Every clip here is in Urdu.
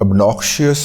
obnoxious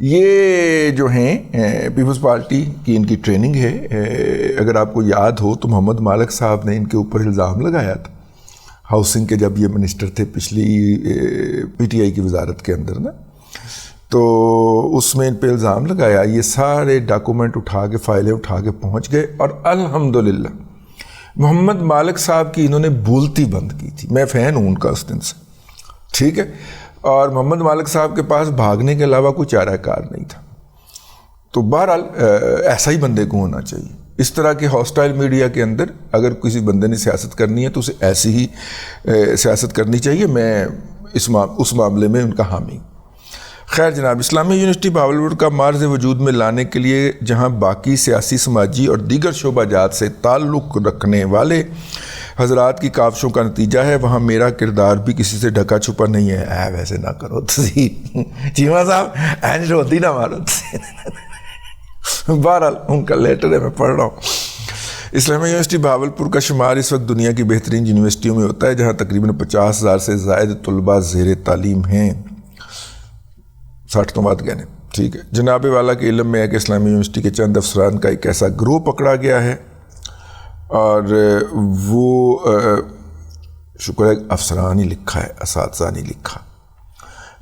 یہ جو ہیں پیپلز پارٹی کی ان کی ٹریننگ ہے. اگر آپ کو یاد ہو تو محمد مالک صاحب نے ان کے اوپر الزام لگایا تھا ہاؤسنگ کے، جب یہ منسٹر تھے پچھلی پی ٹی آئی کی وزارت کے اندر نا، تو اس میں ان پہ الزام لگایا. یہ سارے ڈاکومنٹ اٹھا کے، فائلیں اٹھا کے پہنچ گئے، اور الحمدللہ محمد مالک صاحب کی انہوں نے بولتی بند کی تھی. میں فین ہوں ان کا اس دن سے، ٹھیک ہے. اور محمد مالک صاحب کے پاس بھاگنے کے علاوہ کوئی چارہ کار نہیں تھا. تو بہرحال ایسا ہی بندے کو ہونا چاہیے. اس طرح کے ہاسٹائل میڈیا کے اندر اگر کسی بندے نے سیاست کرنی ہے تو اسے ایسی ہی سیاست کرنی چاہیے. میں اس معاملے میں ان کا حامی ہوں. خیر جناب، اسلامیہ یونیورسٹی بہاولپور کا مارز وجود میں لانے کے لیے جہاں باقی سیاسی، سماجی اور دیگر شعبہ جات سے تعلق رکھنے والے حضرات کی کاوشوں کا نتیجہ ہے، وہاں میرا کردار بھی کسی سے ڈھکا چھپا نہیں ہے. ویسے نہ کرو تسی چیمہ صاحب، اینج روتی نہ مارو. بہرحال ان کا لیٹر ہے، میں پڑھ رہا ہوں. اسلامیہ یونیورسٹی بہاولپور کا شمار اس وقت دنیا کی بہترین یونیورسٹیوں میں ہوتا ہے، جہاں تقریباً 50,000 سے زائد طلباء زیر تعلیم ہیں. 60 تو بات کہنے، ٹھیک ہے. جناب والا کے علم میں ہے کہ اسلامی یونیورسٹی کے چند افسران کا ایک ایسا گروہ پکڑا گیا ہے، اور وہ شکر ہے افسران ہی لکھا ہے، اساتذہ نہیں لکھا،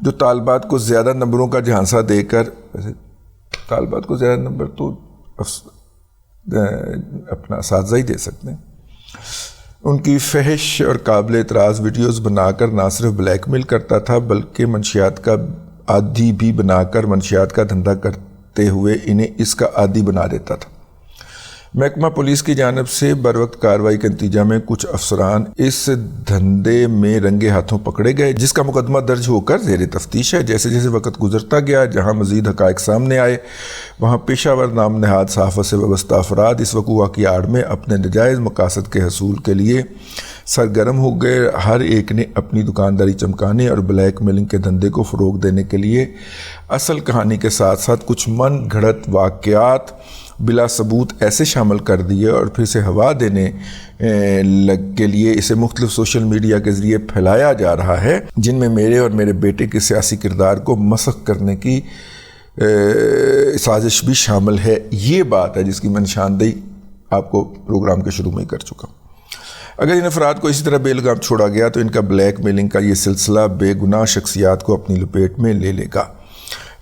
جو طالبات کو زیادہ نمبروں کا جھانسا دے کر، ویسے طالبات کو زیادہ نمبر تو اپنا اساتذہ ہی دے سکتے ہیں، ان کی فحش اور قابل اعتراض ویڈیوز بنا کر نہ صرف بلیک میل کرتا تھا بلکہ منشیات کا عادی بھی بنا کر منشیات کا دھندا کرتے ہوئے انہیں اس کا عادی بنا دیتا تھا. محکمہ پولیس کی جانب سے بروقت کارروائی کے نتیجہ میں کچھ افسران اس دھندے میں رنگے ہاتھوں پکڑے گئے، جس کا مقدمہ درج ہو کر زیر تفتیش ہے. جیسے جیسے وقت گزرتا گیا، جہاں مزید حقائق سامنے آئے، وہاں پیشہ ور نام نہاد صحافت سے وابستہ افراد اس وقوع کی آڑ میں اپنے ناجائز مقاصد کے حصول کے لیے سرگرم ہو گئے. ہر ایک نے اپنی دکانداری چمکانے اور بلیک میلنگ کے دھندے کو فروغ دینے کے لیے اصل کہانی کے ساتھ ساتھ کچھ من گھڑت واقعات بلا ثبوت ایسے شامل کر دیے اور پھر سے ہوا دینے کے لیے اسے مختلف سوشل میڈیا کے ذریعے پھیلایا جا رہا ہے، جن میں میرے اور میرے بیٹے کے سیاسی کردار کو مسخ کرنے کی سازش بھی شامل ہے. یہ بات ہے جس کی میں نشاندہی آپ کو پروگرام کے شروع میں ہی کر چکا ہوں. اگر ان افراد کو اسی طرح بے لگام چھوڑا گیا تو ان کا بلیک میلنگ کا یہ سلسلہ بے گناہ شخصیات کو اپنی لپیٹ میں لے لے گا.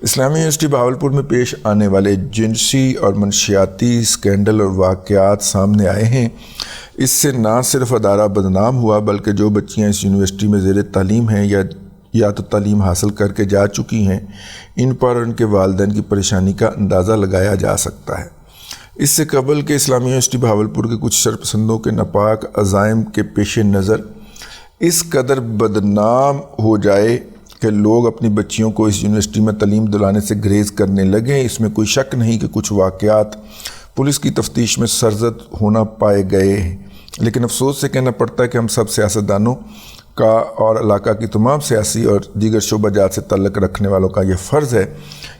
اسلامی یونیورسٹی بہاولپور میں پیش آنے والے جنسی اور منشیاتی اسکینڈل اور واقعات سامنے آئے ہیں. اس سے نہ صرف ادارہ بدنام ہوا بلکہ جو بچیاں اس یونیورسٹی میں زیر تعلیم ہیں یا تو تعلیم حاصل کر کے جا چکی ہیں، ان پر اور ان کے والدین کی پریشانی کا اندازہ لگایا جا سکتا ہے. اس سے قبل کہ اسلامی یونیورسٹی بہاولپور کے کچھ شرپسندوں کے ناپاک عزائم کے پیش نظر اس قدر بدنام ہو جائے کہ لوگ اپنی بچیوں کو اس یونیورسٹی میں تعلیم دلانے سے گریز کرنے لگیں، اس میں کوئی شک نہیں کہ کچھ واقعات پولیس کی تفتیش میں سرزد ہونا پائے گئے ہیں. لیکن افسوس سے کہنا پڑتا ہے کہ ہم سب سیاستدانوں کا اور علاقہ کی تمام سیاسی اور دیگر شعبہ جات سے تعلق رکھنے والوں کا یہ فرض ہے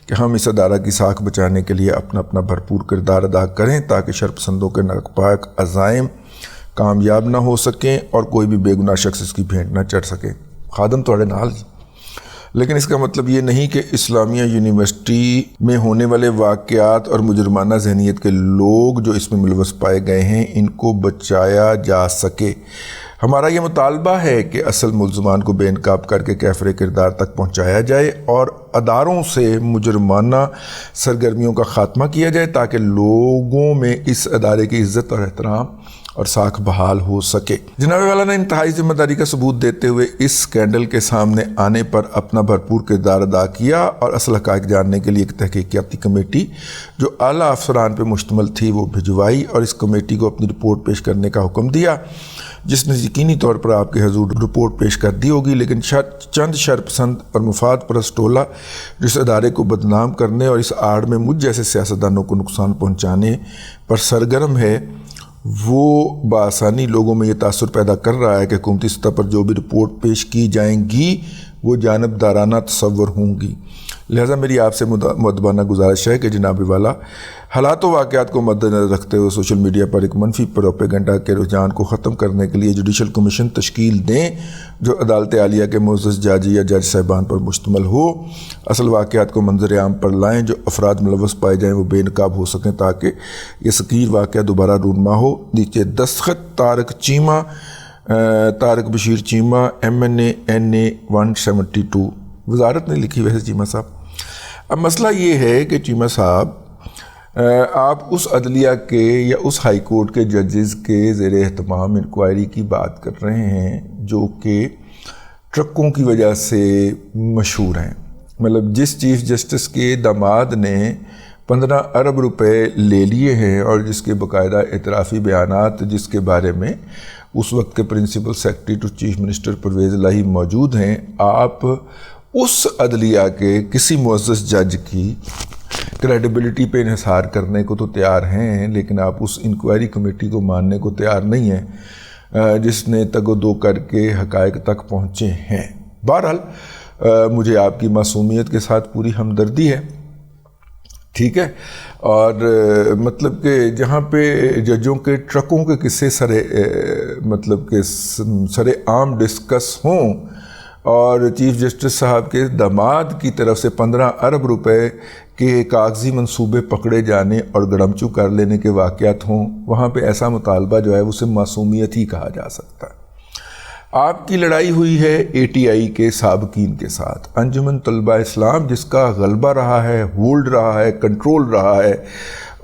کہ ہم اس ادارہ کی ساکھ بچانے کے لیے اپنا اپنا بھرپور کردار ادا کریں تاکہ شرپسندوں کے ناپاک عزائم کامیاب نہ ہو سکیں اور کوئی بھی بے گناہ شخص اس کی بھینٹ نہ چڑھ سکے. خادم توڑے نال. لیکن اس کا مطلب یہ نہیں کہ اسلامیہ یونیورسٹی میں ہونے والے واقعات اور مجرمانہ ذہنیت کے لوگ جو اس میں ملوث پائے گئے ہیں ان کو بچایا جا سکے. ہمارا یہ مطالبہ ہے کہ اصل ملزمان کو بے نقاب کر کے کیفر کردار تک پہنچایا جائے اور اداروں سے مجرمانہ سرگرمیوں کا خاتمہ کیا جائے تاکہ لوگوں میں اس ادارے کی عزت اور احترام اور ساکھ بحال ہو سکے. جناب والا نے انتہائی ذمہ داری کا ثبوت دیتے ہوئے اس اسکینڈل کے سامنے آنے پر اپنا بھرپور کردار ادا کیا اور اصل حقائق جاننے کے لیے ایک تحقیقاتی کمیٹی جو اعلیٰ افسران پہ مشتمل تھی وہ بھجوائی اور اس کمیٹی کو اپنی رپورٹ پیش کرنے کا حکم دیا، جس نے یقینی طور پر آپ کے حضور رپورٹ پیش کر دی ہوگی. لیکن چند شرپسند اور مفاد پرست ٹولہ جس ادارے کو بدنام کرنے اور اس آڑ میں مجھ جیسے سیاستدانوں کو نقصان پہنچانے پر سرگرم ہے، وہ بآسانی لوگوں میں یہ تاثر پیدا کر رہا ہے کہ حکومتی سطح پر جو بھی رپورٹ پیش کی جائیں گی وہ جانبدارانہ تصور ہوں گی. لہٰذا میری آپ سے مؤدبانہ گزارش ہے کہ جناب والا حالات و واقعات کو مد نظر رکھتے ہوئے سوشل میڈیا پر ایک منفی پروپیگنڈا کے رجحان کو ختم کرنے کے لیے جوڈیشل کمیشن تشکیل دیں جو عدالت عالیہ کے معزز جاجی یا جج صاحبان پر مشتمل ہو، اصل واقعات کو منظر عام پر لائیں، جو افراد ملوث پائے جائیں وہ بے نقاب ہو سکیں تاکہ یہ سکیر واقعہ دوبارہ رونما ہو۔ نیچے دستخط طارق بشیر چیمہ MNA NA 172، وزارت نے لکھی ویسے چیمہ صاحب۔ اب مسئلہ یہ ہے کہ چیمہ صاحب آپ اس عدلیہ کے یا اس ہائی کورٹ کے ججز کے زیر اہتمام انکوائری کی بات کر رہے ہیں جو کہ ٹرکوں کی وجہ سے مشہور ہیں۔ مطلب جس چیف جسٹس کے داماد نے 15 ارب روپے لے لیے ہیں اور جس کے باقاعدہ اعترافی بیانات جس کے بارے میں اس وقت کے principal secretary to chief minister Pervaiz Elahi موجود ہیں، آپ اس عدلیہ کے کسی معزز جج کی کریڈیبلٹی پہ انحصار کرنے کو تو تیار ہیں، لیکن آپ اس انکوائری کمیٹی کو ماننے کو تیار نہیں ہیں جس نے تگ و دو کر کے حقائق تک پہنچے ہیں۔ بہرحال مجھے آپ کی معصومیت کے ساتھ پوری ہمدردی ہے، ٹھیک ہے، اور مطلب کہ جہاں پہ ججوں کے ٹرکوں کے قصے سر عام ڈسکس ہوں اور چیف جسٹس صاحب کے داماد کی طرف سے 15 ارب روپے کے کاغذی منصوبے پکڑے جانے اور گڑمچو کر لینے کے واقعات ہوں، وہاں پہ ایسا مطالبہ جو ہے اسے معصومیت ہی کہا جا سکتا ہے۔ آپ کی لڑائی ہوئی ہے ATI کے سابقین کے ساتھ، انجمن طلبہ اسلام جس کا غلبہ رہا ہے، ہولڈ رہا ہے، کنٹرول رہا ہے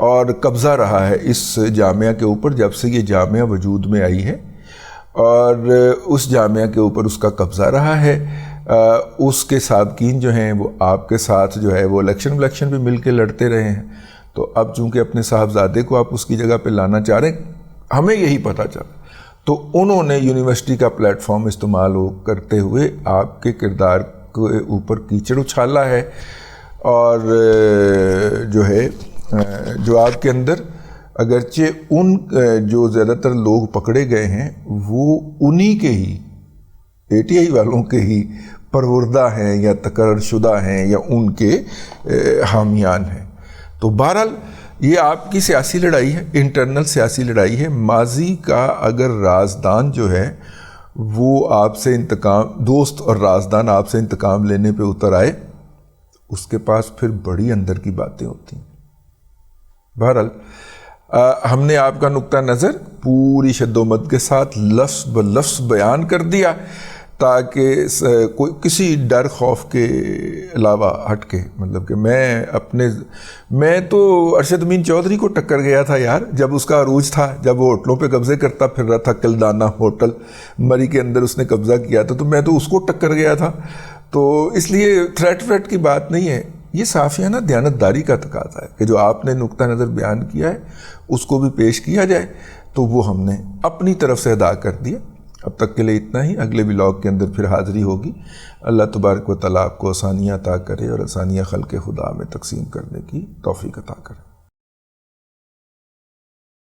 اور قبضہ رہا ہے اس جامعہ کے اوپر جب سے یہ جامعہ وجود میں آئی ہے، اور اس جامعہ کے اوپر اس کا قبضہ رہا ہے۔ اس کے سابقین جو ہیں وہ آپ کے ساتھ جو ہے وہ الیکشن بھی مل کے لڑتے رہے ہیں، تو اب چونکہ اپنے صاحبزادے کو آپ اس کی جگہ پہ لانا چاہ رہے ہیں، ہمیں یہی پتہ چلا، تو انہوں نے یونیورسٹی کا پلیٹ فارم استعمال کرتے ہوئے آپ کے کردار کے اوپر کیچڑ اچھالا ہے، اور جو ہے جو آپ کے اندر اگرچہ ان جو زیادہ تر لوگ پکڑے گئے ہیں وہ انہی کے ہی ATI والوں کے ہی پروردہ ہیں یا تقرر شدہ ہیں یا ان کے حامیان ہیں۔ تو بہرحال یہ آپ کی سیاسی لڑائی ہے، انٹرنل سیاسی لڑائی ہے۔ ماضی کا اگر رازدان جو ہے وہ آپ سے دوست اور رازدان آپ سے انتقام لینے پہ اتر آئے، اس کے پاس پھر بڑی اندر کی باتیں ہوتی ہیں۔ بہرحال ہم نے آپ کا نقطہ نظر پوری شد و مد کے ساتھ لفظ بلفظ بیان کر دیا تاکہ کوئی کسی ڈر خوف کے علاوہ ہٹ کے، مطلب کہ میں تو ارشد امین چودھری کو ٹکر گیا تھا یار، جب اس کا عروج تھا، جب وہ ہوٹلوں پہ قبضے کرتا پھر رہا تھا، کلدانہ ہوٹل مری کے اندر اس نے قبضہ کیا تھا، تو میں تو اس کو ٹکر گیا تھا۔ تو اس لیے تھریٹ کی بات نہیں ہے، یہ صافیانہ دیانتداری کا تقاضا ہے کہ جو آپ نے نقطہ نظر بیان کیا ہے اس کو بھی پیش کیا جائے، تو وہ ہم نے اپنی طرف سے ادا کر دیا۔ اب تک کے لیے اتنا ہی، اگلے ولاگ کے اندر پھر حاضری ہوگی۔ اللہ تبارک و تعالیٰ آپ کو آسانیاں عطا کرے اور آسانیاں خلق خدا میں تقسیم کرنے کی توفیق عطا کرے۔